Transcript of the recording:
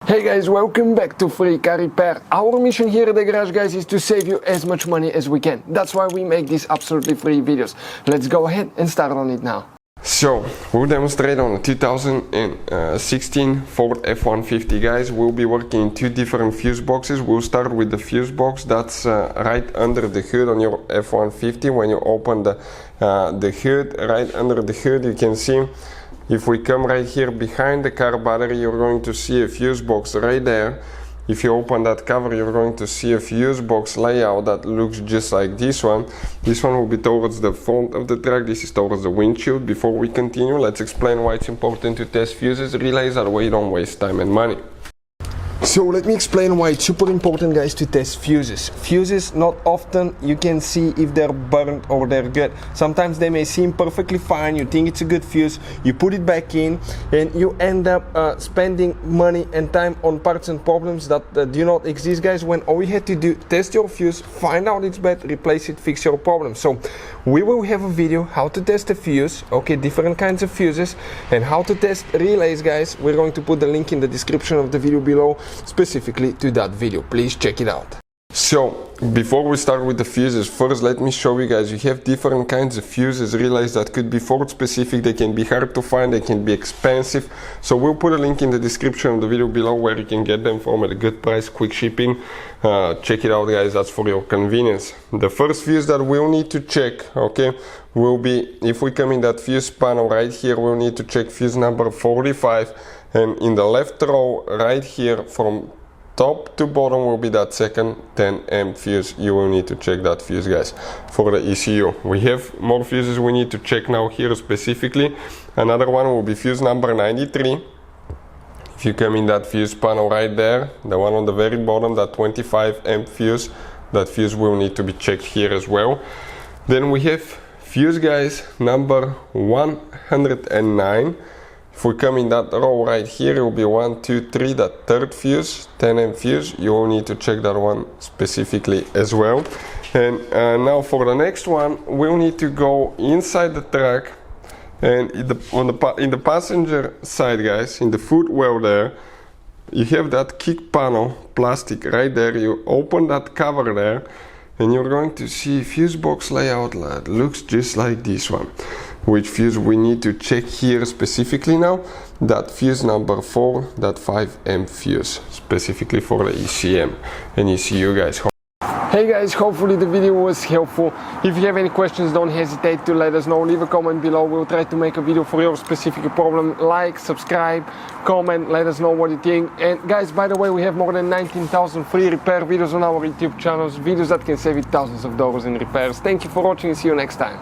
Hey guys, welcome back to Free Car Repair. Our mission here at the garage, guys, is to save you as much money as we can. That's why we make these absolutely free videos. Let's go ahead and start on it now. So, we'll demonstrate on a 2016 Ford F-150, guys. We'll be working in two different fuse boxes. We'll start with the fuse box that's right under the hood on your F-150. When you open the hood, right under the hood, you can see, if we come right here behind the car battery, you're going to see a fuse box right there. If you open that cover, you're going to see a fuse box layout that looks just like this one. This one will be towards the front of the truck. This is towards the windshield. Before we continue, let's explain why it's important to test fuses. Realize that way you don't waste time and money. So let me explain why it's super important, guys, to test fuses. Fuses, not often you can see if they're burnt or they're good. Sometimes they may seem perfectly fine, you think it's a good fuse, you put it back in and you end up spending money and time on parts and problems that do not exist, guys, when all you had to do, test your fuse, find out it's bad, replace it, fix your problem. So we will have a video how to test a fuse, okay, different kinds of fuses, and how to test relays, guys. We're going to put the link in the description of the video below, specifically to that video. Please check it out. So, before we start with the fuses, first let me show you guys, you have different kinds of fuses. Realize that could be Ford specific, they can be hard to find, they can be expensive. So we'll put a link in the description of the video below where you can get them from at a good price, quick shipping. Check it out, guys, that's for your convenience. The first fuse that we'll need to check, okay, will be, if we come in that fuse panel right here, we'll need to check fuse number 45. And in the left row right here from top to bottom will be that second 10 amp fuse. You will need to check that fuse, guys, for the ECU. We have more fuses we need to check now here specifically. Another one will be fuse number 93. If you come in that fuse panel right there, the one on the very bottom, that 25 amp fuse, that fuse will need to be checked here as well. Then we have fuse, guys, number 109. If we come in that row right here, it will be 1, 2, 3, that third fuse, 10 amp fuse. You will need to check that one specifically as well. And now for the next one, we'll need to go inside the truck, and in the passenger side, guys, in the footwell there, you have that kick panel, plastic right there. You open that cover there, and you're going to see fuse box layout that looks just like this one. Which fuse we need to check here specifically now? That fuse number 4, that 5 amp fuse, specifically for the ECM and ECU, guys. Hey guys, hopefully the video was helpful. If you have any questions, don't hesitate to let us know. Leave a comment below. We'll try to make a video for your specific problem. Like, subscribe, comment, let us know what you think. And guys, by the way, we have more than 19,000 free repair videos on our YouTube channels, videos that can save you thousands of dollars in repairs. Thank you for watching and see you next time.